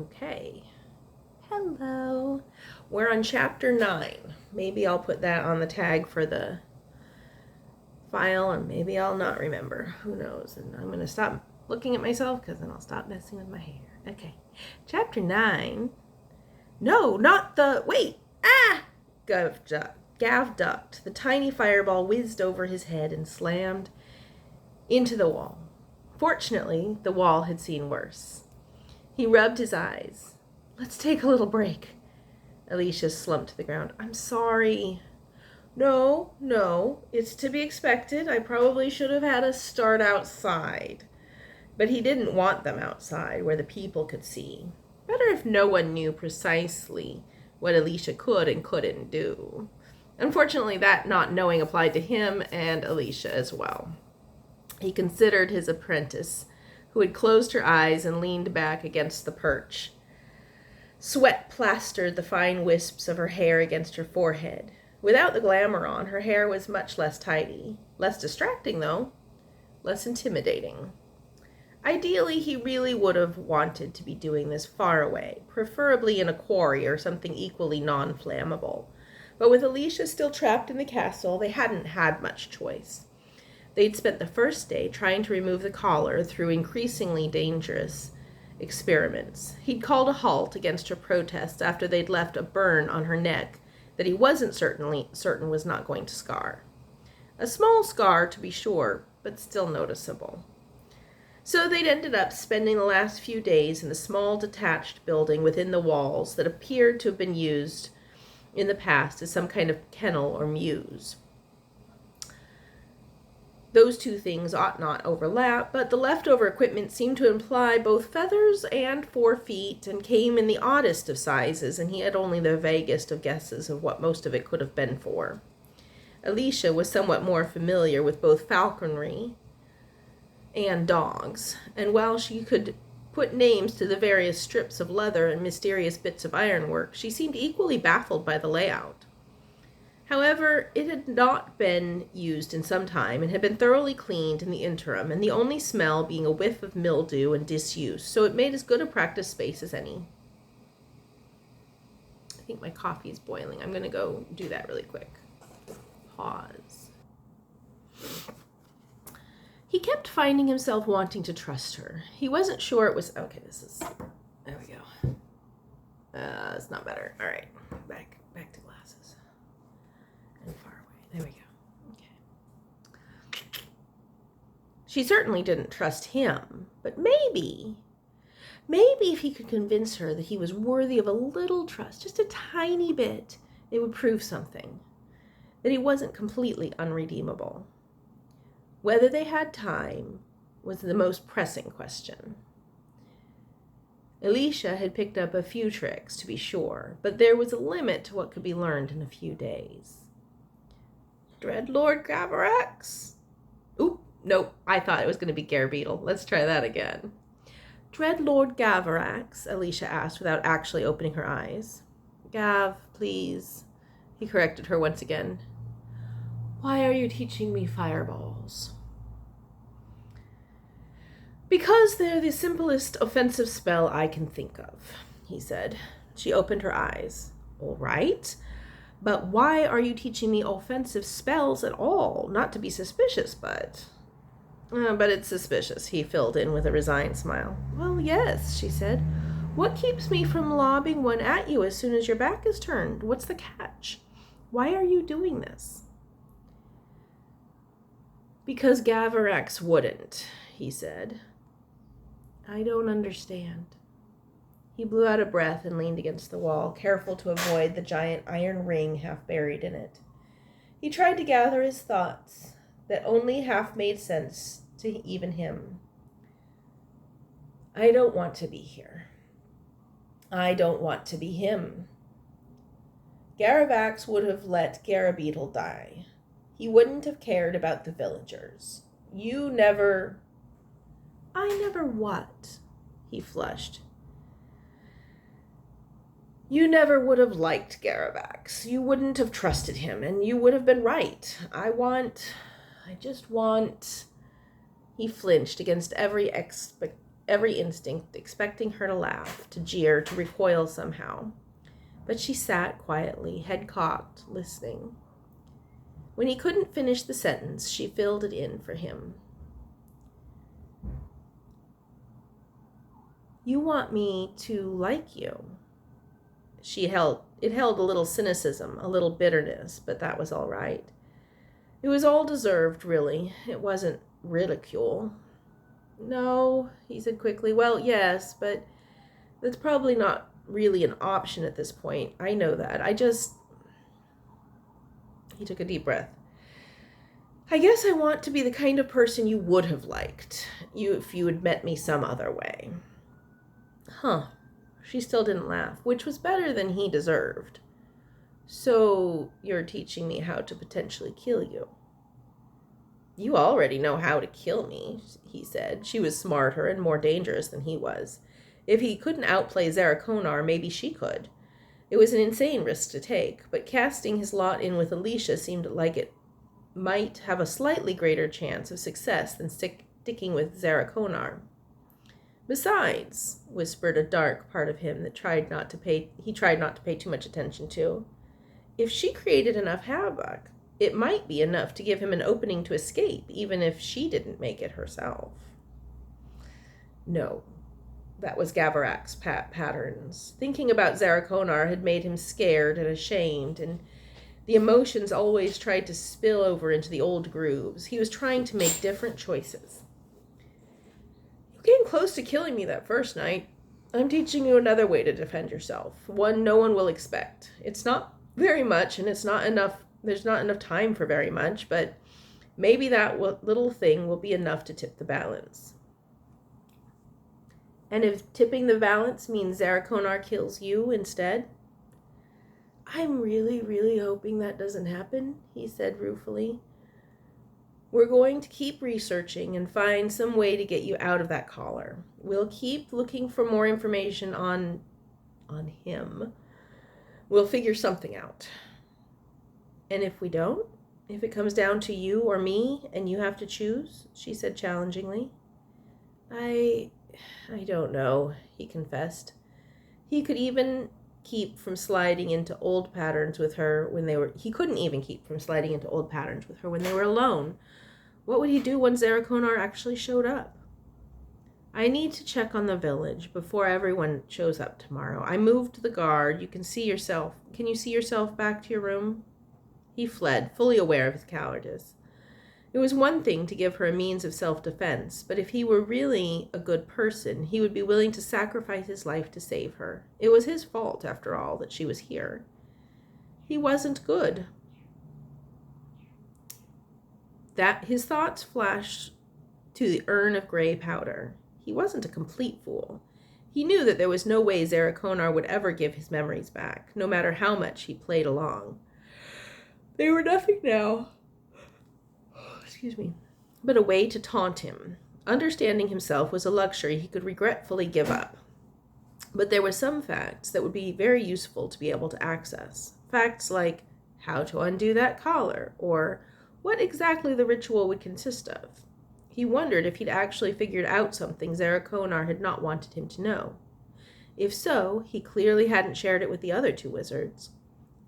Okay. Hello. We're on chapter 9. Maybe I'll put that on the tag for the file, and maybe I'll not remember. Who knows? And I'm going to stop looking at myself because then I'll stop messing with my hair. Okay. Chapter 9. No, not the... Wait! Ah! Gav ducked. The tiny fireball whizzed over his head and slammed into the wall. Fortunately, the wall had seen worse. He rubbed his eyes. Let's take a little break. Alicia slumped to the ground. I'm sorry. No, it's to be expected. I probably should have had us start outside. But he didn't want them outside where the people could see. Better if no one knew precisely what Alicia could and couldn't do. Unfortunately, that not knowing applied to him and Alicia as well. He considered his apprentice, who had closed her eyes and leaned back against the perch. Sweat plastered the fine wisps of her hair against her forehead. Without the glamour on, her hair was much less tidy. Less distracting, though. Less intimidating. Ideally, he really would have wanted to be doing this far away, preferably in a quarry or something equally non-flammable. But with Alicia still trapped in the castle, they hadn't had much choice. They'd spent the first day trying to remove the collar through increasingly dangerous experiments. He'd called a halt against her protests after they'd left a burn on her neck that he wasn't certain was not going to scar. A small scar, to be sure, but still noticeable. So they'd ended up spending the last few days in a small detached building within the walls that appeared to have been used in the past as some kind of kennel or mews. Those two things ought not overlap, but the leftover equipment seemed to imply both feathers and 4 feet and came in the oddest of sizes, and he had only the vaguest of guesses of what most of it could have been for. Alicia was somewhat more familiar with both falconry and dogs, and while she could put names to the various strips of leather and mysterious bits of ironwork, she seemed equally baffled by the layout. However, it had not been used in some time and had been thoroughly cleaned in the interim, and the only smell being a whiff of mildew and disuse, so it made as good a practice space as any. I think my coffee is boiling. I'm going to go do that really quick. Pause. He kept finding himself wanting to trust her. He wasn't sure it was... Okay, there we go. It's not better. All right, back to glasses. And far away. There we go. Okay. She certainly didn't trust him, but maybe if he could convince her that he was worthy of a little trust, just a tiny bit, it would prove something. That he wasn't completely unredeemable. Whether they had time was the most pressing question. Alicia had picked up a few tricks, to be sure, but there was a limit to what could be learned in a few days. Dreadlord Gavarax? Oop, nope, I thought it was going to be Garebeetle. Let's try that again. Dreadlord Gavarax, Alicia asked without actually opening her eyes. Gav, please, he corrected her once again. Why are you teaching me fireballs? Because they're the simplest offensive spell I can think of, he said. She opened her eyes. All right, but why are you teaching me offensive spells at all? Not to be suspicious, but it's suspicious, he filled in with a resigned smile. Well, yes, she said. What keeps me from lobbing one at you as soon as your back is turned? What's the catch? Why are you doing this? Because Gavarax wouldn't, he said. I don't understand. He blew out a breath and leaned against the wall, careful to avoid the giant iron ring half buried in it. He tried to gather his thoughts that only half made sense to even him. I don't want to be here. I don't want to be him. Garavax would have let Garebeetle die. He wouldn't have cared about the villagers. I never what? He flushed. You never would have liked Garavax. You wouldn't have trusted him, and you would have been right. I just want... He flinched against every every instinct, expecting her to laugh, to jeer, to recoil somehow. But she sat quietly, head cocked, listening. When he couldn't finish the sentence, she filled it in for him. You want me to like you. It held a little cynicism, a little bitterness, but that was all right. It was all deserved, really. It wasn't ridicule. No, he said quickly. Well, yes, but that's probably not really an option at this point. I know that. He took a deep breath. I guess I want to be the kind of person you would have liked, if you had met me some other way. Huh. She still didn't laugh, which was better than he deserved. So you're teaching me how to potentially kill you. You already know how to kill me, he said. She was smarter and more dangerous than he was. If he couldn't outplay Zarakonar, maybe she could. It was an insane risk to take, but casting his lot in with Alicia seemed like it might have a slightly greater chance of success than sticking with Zarakonar. Besides, whispered a dark part of him that he tried not to pay too much attention to, if she created enough havoc, it might be enough to give him an opening to escape, even if she didn't make it herself. No, that was Gavarak's patterns. Thinking about Zarakonar had made him scared and ashamed, and the emotions always tried to spill over into the old grooves. He was trying to make different choices. You came close to killing me that first night. I'm teaching you another way to defend yourself, one no one will expect. It's not very much, and there's not enough time for very much, but maybe that little thing will be enough to tip the balance. And if tipping the balance means Zarakonar kills you instead? I'm really, really hoping that doesn't happen, he said ruefully. We're going to keep researching and find some way to get you out of that collar. We'll keep looking for more information on him. We'll figure something out. And if we don't? If it comes down to you or me and you have to choose, she said challengingly. I don't know, he confessed. He could even keep from sliding into old patterns with her he couldn't even keep from sliding into old patterns with her when they were alone. What would he do when Zarakonar actually showed up? I need to check on the village before everyone shows up tomorrow. I moved the guard. Can you see yourself back to your room? He fled, fully aware of his cowardice. It was one thing to give her a means of self-defense, but if he were really a good person, he would be willing to sacrifice his life to save her. It was his fault, after all, that she was here. He wasn't good. His thoughts flashed to the urn of gray powder. He wasn't a complete fool. He knew that there was no way Zarakonar would ever give his memories back, no matter how much he played along. They were nothing now. But a way to taunt him. Understanding himself was a luxury he could regretfully give up. But there were some facts that would be very useful to be able to access. Facts like how to undo that collar, or what exactly the ritual would consist of. He wondered if he'd actually figured out something Zarakonar had not wanted him to know. If so, he clearly hadn't shared it with the other two wizards.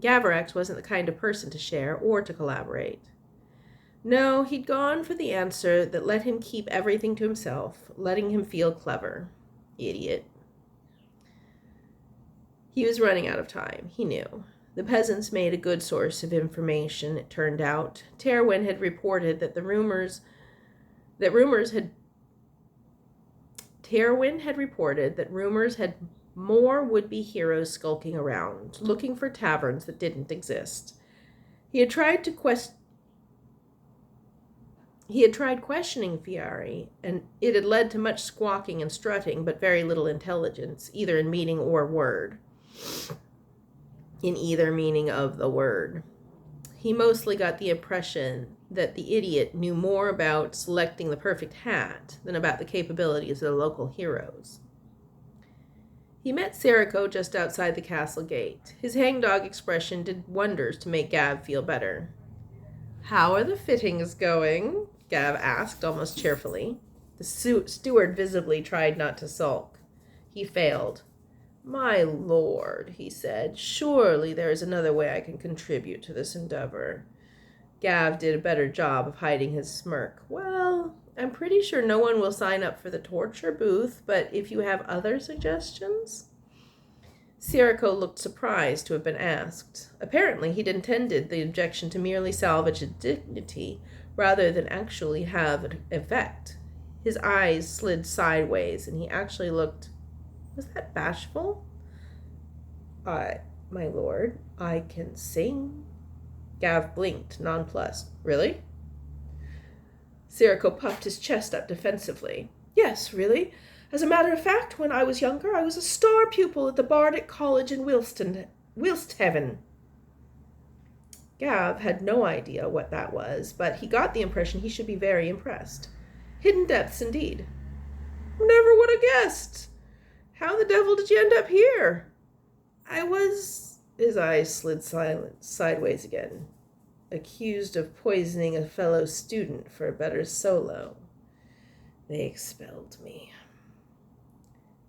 Gavarak wasn't the kind of person to share or to collaborate. No, he'd gone for the answer that let him keep everything to himself, letting him feel clever. Idiot. He was running out of time, he knew. The peasants made a good source of information, it turned out. Terwin had reported that rumors had more would-be heroes skulking around, looking for taverns that didn't exist. He had tried questioning Fiari, and it had led to much squawking and strutting, but very little intelligence, either in meaning or word. In either meaning of the word. He mostly got the impression that the idiot knew more about selecting the perfect hat than about the capabilities of the local heroes. He met Seriko just outside the castle gate. His hangdog expression did wonders to make Gav feel better. How are the fittings going? Gav asked almost cheerfully. The steward visibly tried not to sulk. He failed. "My lord," he said, "surely there is another way I can contribute to this endeavor." Gav did a better job of hiding his smirk. "Well, I'm pretty sure no one will sign up for the torture booth, but if you have other suggestions?" Sirocco looked surprised to have been asked. Apparently he'd intended the objection to merely salvage his dignity rather than actually have an effect. His eyes slid sideways, and he actually looked, was that bashful? My lord, I can sing." Gav blinked, nonplussed. "Really?" Sirocco puffed his chest up defensively. "Yes, really. As a matter of fact, when I was younger, I was a star pupil at the Bardic College in Wilsthaven." Gav had no idea what that was, but he got the impression he should be very impressed. Hidden depths, indeed. "Never would have guessed. How the devil did you end up here?" "I was..." His eyes slid sideways again. "Accused of poisoning a fellow student for a better solo. They expelled me."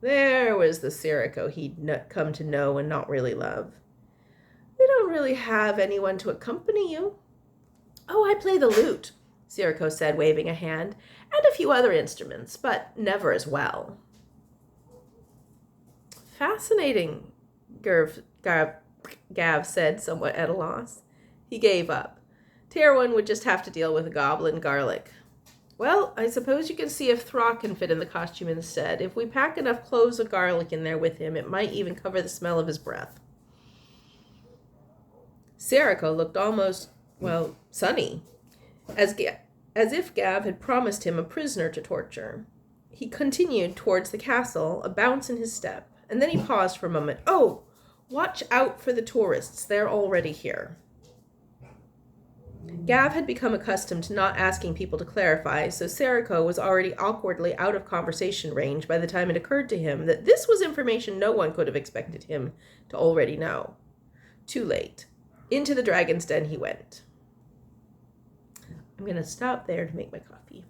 There was the Sirocco he'd come to know and not really love. "We don't really have anyone to accompany you." "Oh, I play the lute," Sirocco said, waving a hand, "and a few other instruments, but never as well." "Fascinating," Gav said, somewhat at a loss. He gave up. Terwin would just have to deal with goblin garlic. "Well, I suppose you can see if Throck can fit in the costume instead. If we pack enough cloves of garlic in there with him, it might even cover the smell of his breath." Sirocco looked almost, sunny, as if Gav had promised him a prisoner to torture. He continued towards the castle, a bounce in his step, and then he paused for a moment. "Oh, watch out for the tourists. They're already here." Gav had become accustomed to not asking people to clarify, so Sirocco was already awkwardly out of conversation range by the time it occurred to him that this was information no one could have expected him to already know. Too late. Into the dragon's den he went. I'm going to stop there to make my coffee.